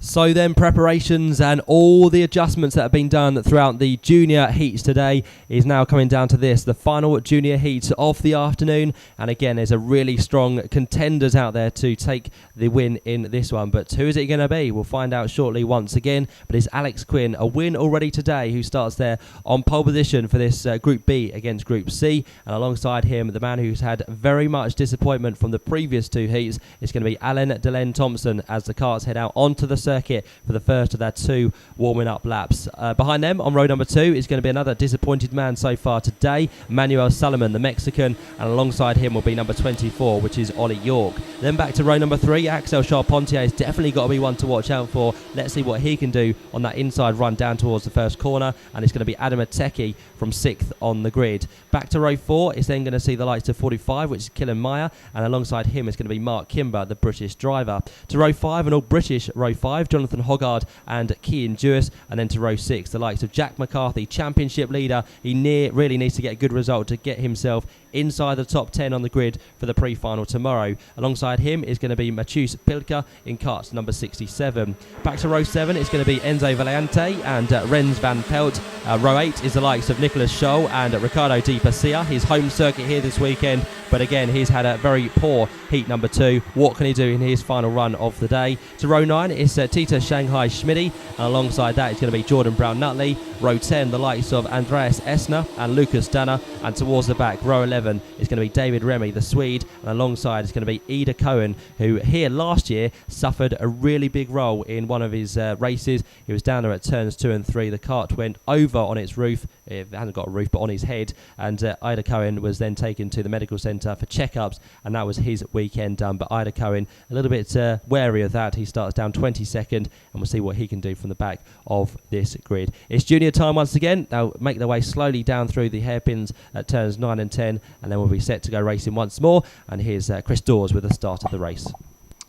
So then preparations and all the adjustments that have been done throughout the junior heats today is now coming down to this, the final junior heat of the afternoon. And again, there's a really strong contenders out there to take the win in this one. But who is it going to be? We'll find out shortly once again. But it's Alex Quinn, a win already today, who starts there on pole position for this Group B against Group C. And alongside him, the man who's had very much disappointment from the previous two heats is going to be Alan Delen Thompson as the carts head out onto the circuit for the first of their two warming up laps. Behind them on row number 2 is going to be another disappointed man so far today, Manuel Sullivan, the Mexican, and alongside him will be number 24, which is Ollie York. Then back to row number 3, Axel Charpentier has definitely got to be one to watch out for. Let's see what he can do on that inside run down towards the first corner, and it's going to be Adam Ateki from 6th on the grid. Back to row 4 is then going to see the lights of 45, which is Killen Meyer, and alongside him is going to be Mark Kimber, the British driver. To row 5, an all British row 5, Jonathan Hoggard and Kean Jewis, and then to row 6, the likes of Jack McCarthy, championship leader. He really needs to get a good result to get himself inside the top 10 on the grid for the pre-final tomorrow. Alongside him is going to be Matheus Pilka in kart number 67. Back to row 7, it's going to be Enzo Valiante and Rens van Pelt. Row 8 is the likes of Nicholas Scholl and Ricardo Di Pasia. His home circuit here this weekend, but again, he's had a very poor heat number 2. What can he do in his final run of the day? To row 9 is Tita Shanghai Schmidi, and alongside that is going to be Jordan Brown-Nutley. Row 10, the likes of Andreas Essner and Lucas Danner, and towards the back, row 11 is going to be David Remy, the Swede, and alongside is going to be Ida Cohen, who here last year suffered a really big role in one of his races. He was down there at turns 2 and 3. The cart went over on its roof. It hasn't got a roof, but on his head, and Ida Cohen was then taken to the medical centre for checkups, and that was his weekend done. But Ida Cohen, a little bit wary of that. He starts down 22nd, and we'll see what he can do from the back of this grid. It's junior time once again. They'll make their way slowly down through the hairpins at turns 9 and 10, and then we'll be set to go racing once more. And here's Chris Dawes with the start of the race.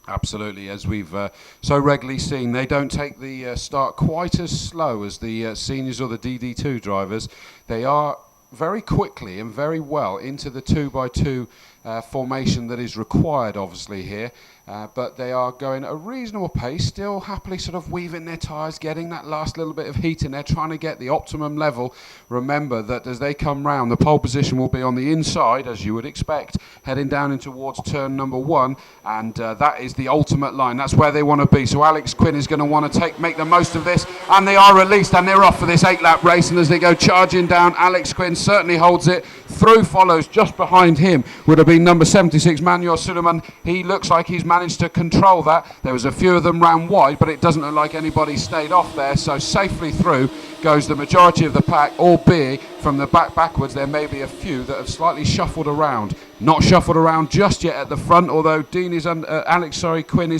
Absolutely, as we've so regularly seen, they don't take the start quite as slow as the seniors or the DD2 drivers. They are very quickly and very well into the 2x2 formation that is required, obviously, here. But they are going at a reasonable pace, still happily sort of weaving their tyres, getting that last little bit of heat in there, trying to get the optimum level. Remember that as they come round, the pole position will be on the inside, as you would expect, heading down in towards turn number 1, and that is the ultimate line. That's where they want to be. So Alex Quinn is going to want to make the most of this, and they are released, and they're off for this 8-lap race. And as they go charging down, Alex Quinn certainly holds it. Through follows just behind him would have been number 76, Manuel Suleiman. He looks like he's managed to control that. There was a few of them round wide, but it doesn't look like anybody stayed off there. So safely through goes the majority of the pack, albeit from the back backwards there may be a few that have slightly shuffled around. Not shuffled around just yet at the front, although Quinn is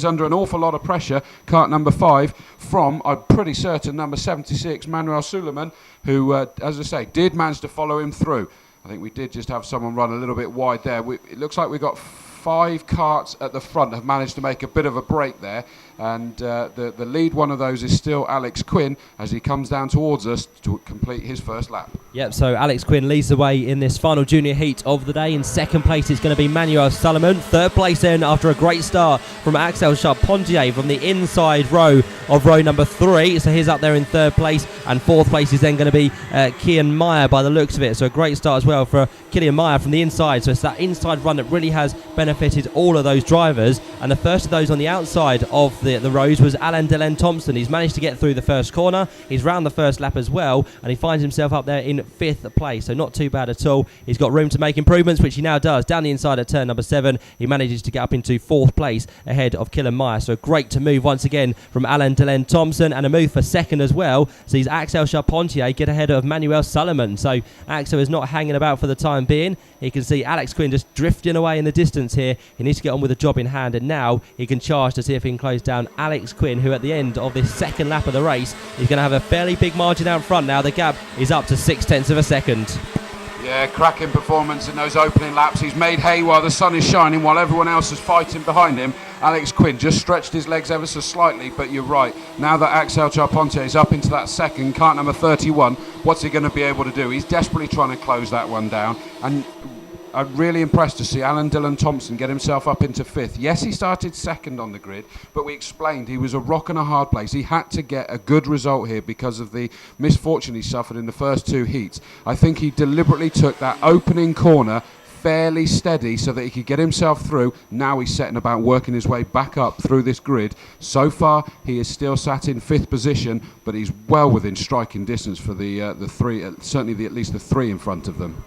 under an awful lot of pressure. Cart number 5 from, I'm pretty certain, number 76, Manuel Suleiman, who, as I say, did manage to follow him through. I think we did just have someone run a little bit wide there. It looks like we got 5 carts at the front have managed to make a bit of a break there, and the lead one of those is still Alex Quinn as he comes down towards us to complete his first lap. Yep, so Alex Quinn leads the way in this final junior heat of the day. In second place is going to be Manuel Sullivan. Third place then after a great start from Axel Charpentier from the inside row of row number 3. So he's up there in third place, and fourth place is then going to be Kean Meyer by the looks of it. So a great start as well for Killian Meyer from the inside. So it's that inside run that really has benefited all of those drivers, and the first of those on the outside of the rows was Alan Delen Thompson. He's managed to get through the first corner, he's round the first lap as well, and he finds himself up there in 5th place, so not too bad at all. He's got room to make improvements, which he now does. Down the inside at turn number 7, he manages to get up into 4th place ahead of Killen Meyer, so great to move once again from Alan Delen Thompson, and a move for second as well sees Axel Charpentier get ahead of Manuel Sullivan. So Axel is not hanging about for the time being. He can see Alex Quinn just drifting away in the distance here. He needs to get on with the job in hand, and now he can charge to see if he can close down Alex Quinn, who at the end of this second lap of the race is going to have a fairly big margin out front now. The gap is up to 0.6 of a second. Yeah, cracking performance in those opening laps. He's made hay while the sun is shining, while everyone else is fighting behind him. Alex Quinn just stretched his legs ever so slightly, but you're right. Now that Axel Charpentier is up into that second, cart number 31, what's he going to be able to do? He's desperately trying to close that one down. And I'm really impressed to see Alan Dillon Thompson get himself up into 5th. Yes, he started 2nd on the grid, but we explained he was a rock and a hard place. He had to get a good result here because of the misfortune he suffered in the first 2 heats. I think he deliberately took that opening corner fairly steady so that he could get himself through. Now he's setting about working his way back up through this grid. So far, he is still sat in 5th position, but he's well within striking distance for the 3, certainly at least the 3 in front of them.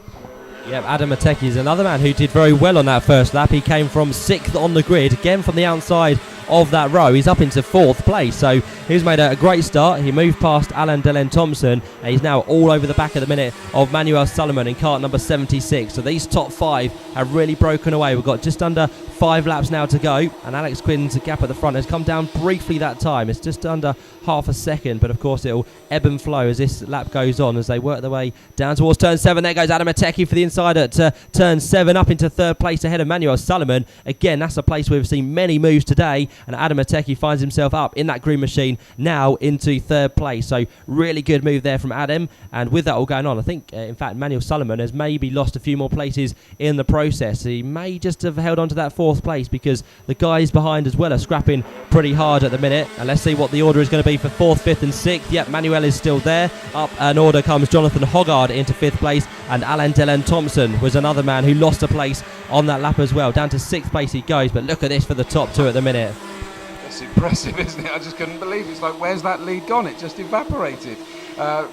Yep, Adam Matecki is another man who did very well on that first lap. He came from 6th on the grid, again from the outside of that row. He's up into 4th place, so he's made a great start. He moved past Alan Dillon Thompson, and he's now all over the back of the minute of Manuel Sullivan in kart number 76. So these top 5 have really broken away. We've got just under 5 laps now to go, and Alex Quinn's gap at the front has come down briefly that time. It's just under half a second, but of course it'll ebb and flow as this lap goes on as they work their way down towards turn 7. There goes Adam Matecki for the inside at turn 7, up into 3rd place ahead of Manuel Sullivan. Again, that's a place we've seen many moves today, and Adam Matecki finds himself up in that green machine now into 3rd place. So really good move there from Adam, and with that all going on, I think in fact Manuel Sullivan has maybe lost a few more places in the process. He may just have held on to that 4th place because the guys behind as well are scrapping pretty hard at the minute. And let's see what the order is going to be for 4th, 5th and 6th. Yep, Manuel is still there. Up an order comes Jonathan Hoggard into 5th place, and Alan Dillon Thompson was another man who lost a place on that lap as well. Down to 6th place he goes, but look at this for the top 2 at the minute. That's impressive, isn't it? I just couldn't believe it. It's like, where's that lead gone? It just evaporated.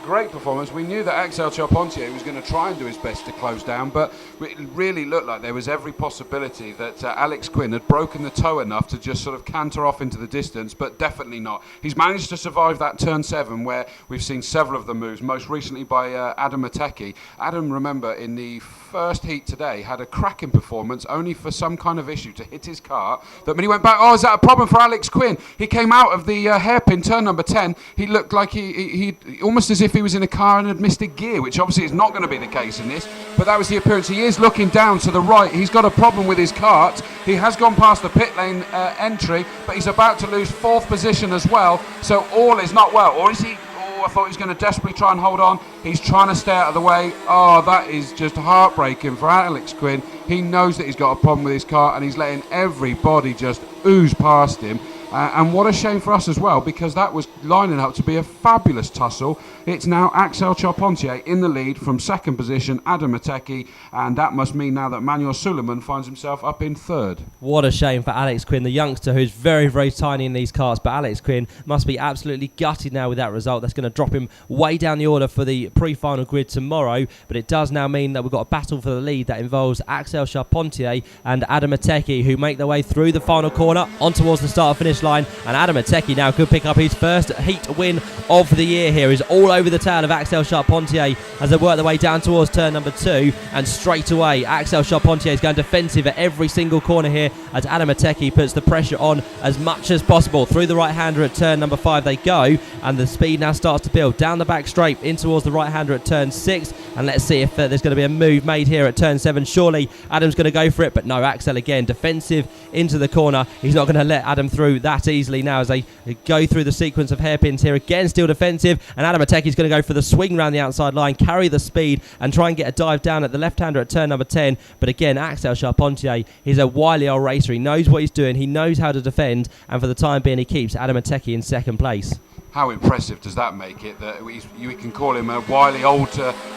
Great performance. We knew that Axel Charpentier was going to try and do his best to close down, but it really looked like there was every possibility that Alex Quinn had broken the toe enough to just sort of canter off into the distance, but definitely not. He's managed to survive that turn 7 where we've seen several of the moves, most recently by Adam Matecki. Adam, remember, in the first heat today had a cracking performance, only for some kind of issue to hit his car. That when he went back, is that a problem for Alex Quinn? He came out of the hairpin turn number 10. He looked like he almost as if he was in a car and had missed a gear, which obviously is not going to be the case in this, but that was the appearance. He is looking down to the right. He's got a problem with his kart. He has gone past the pit lane entry, but he's about to lose 4th position as well, so all is not well. Or is he? I thought he was going to desperately try and hold on. He's trying to stay out of the way. That is just heartbreaking for Alex Quinn. He knows that he's got a problem with his car, and he's letting everybody just ooze past him. And what a shame for us as well, because that was lining up to be a fabulous tussle. It's now Axel Charpentier in the lead from 2nd position, Adam Matecki, and that must mean now that Manuel Suleiman finds himself up in 3rd. What a shame for Alex Quinn, the youngster who's very, very tiny in these karts, but Alex Quinn must be absolutely gutted now with that result. That's going to drop him way down the order for the pre-final grid tomorrow, but it does now mean that we've got a battle for the lead that involves Axel Charpentier and Adam Matecki, who make their way through the final corner on towards the start-finish line, and Adam Matecki now could pick up his first heat win of the year here. He's all over the tail of Axel Charpentier as they work their way down towards turn number 2, and straight away Axel Charpentier is going defensive at every single corner here as Adam Matecki puts the pressure on as much as possible. Through the right-hander at turn number 5 they go, and the speed now starts to build down the back straight in towards the right-hander at turn 6, and let's see if there's going to be a move made here at turn 7. Surely Adam's going to go for it, but no, Axel again defensive into the corner. He's not going to let Adam through that easily now as they go through the sequence of hairpins here. Again still defensive, and Adam Matecki is going to go for the swing round the outside line, carry the speed and try and get a dive down at the left-hander at turn number 10. But again, Axel Charpentier is a wily old racer. He knows what he's doing, he knows how to defend, and for the time being he keeps Adam Matecki in 2nd place. How impressive does that make it, that we can call him a wily old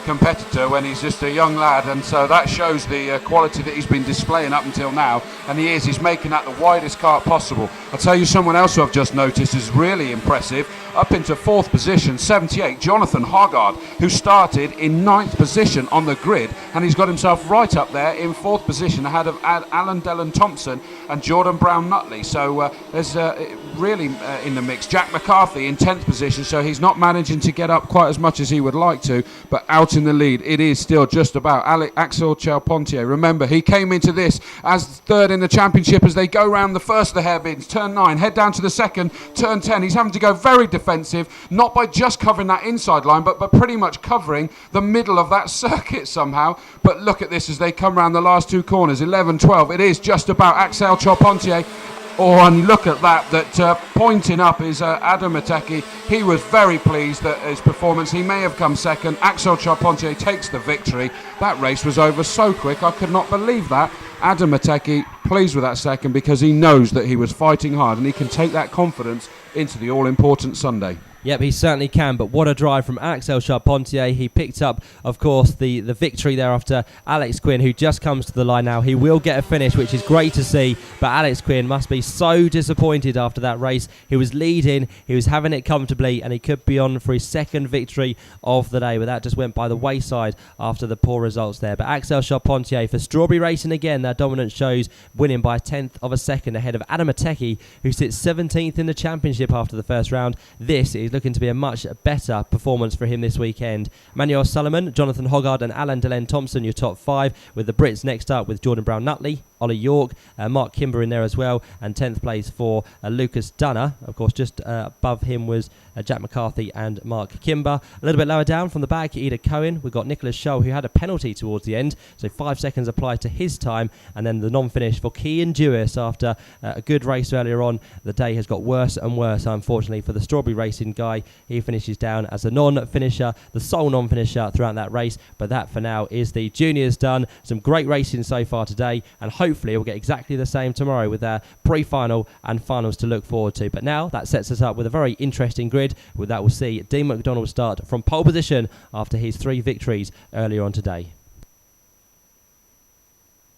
competitor when he's just a young lad, and so that shows the quality that he's been displaying up until now, and he's making that the widest kart possible. I'll tell you someone else who I've just noticed is really impressive. Up into 4th position, 78, Jonathan Hoggard, who started in 9th position on the grid, and he's got himself right up there in 4th position ahead of Alan Dillon Thompson and Jordan Brown Nutley. So there's really in the mix. Jack McCarthy in 10th position, so he's not managing to get up quite as much as he would like to, but out in the lead it is still just about Axel Charpentier. Remember, he came into this as 3rd in the championship as they go round the first of the hairpins, turn 9, head down to the 2nd, turn 10. He's having to go very defensive, not by just covering that inside line, but pretty much covering the middle of that circuit somehow. But look at this as they come round the last 2 corners, 11, 12. It is just about Axel Charpentier. Oh, and look at that pointing up is Adam Matecki. He was very pleased at his performance. He may have come second. Axel Charpentier takes the victory. That race was over so quick, I could not believe that. Adam Matecki pleased with that second because he knows that he was fighting hard and he can take that confidence into the all-important Sunday. Yep, he certainly can, but what a drive from Axel Charpentier. He picked up, of course, the victory there after Alex Quinn, who just comes to the line now. He will get a finish, which is great to see, but Alex Quinn must be so disappointed after that race. He was leading, he was having it comfortably, and he could be on for his second victory of the day, but that just went by the wayside after the poor results there. But Axel Charpentier for Strawberry Racing again, their dominance shows, winning by a tenth of a second ahead of Adam Matecki, who sits 17th in the championship after the first round. This is looking to be a much better performance for him this weekend. Manuel Sullivan, Jonathan Hoggard and Alan Delenn Thompson, your top five, with the Brits next up with Jordan Brown-Nutley, Ollie York, Mark Kimber in there as well, and 10th place for Lucas Dunner. Of course, just above him was Jack McCarthy and Mark Kimber. A little bit lower down from the back, Ida Cohen. We've got Nicholas Scholl, who had a penalty towards the end, so 5 seconds applied to his time, and then the non-finish for Cian Dewis after a good race earlier on. The day has got worse and worse, unfortunately, for the Strawberry Racing guy. He finishes down as a non-finisher, the sole non-finisher throughout that race, but that for now is the juniors done. Some great racing so far today, and hopefully we'll get exactly the same tomorrow with our pre-final and finals to look forward to. But now that sets us up with a very interesting grid. With that, we'll see Dean McDonald start from pole position after his 3 victories earlier on today.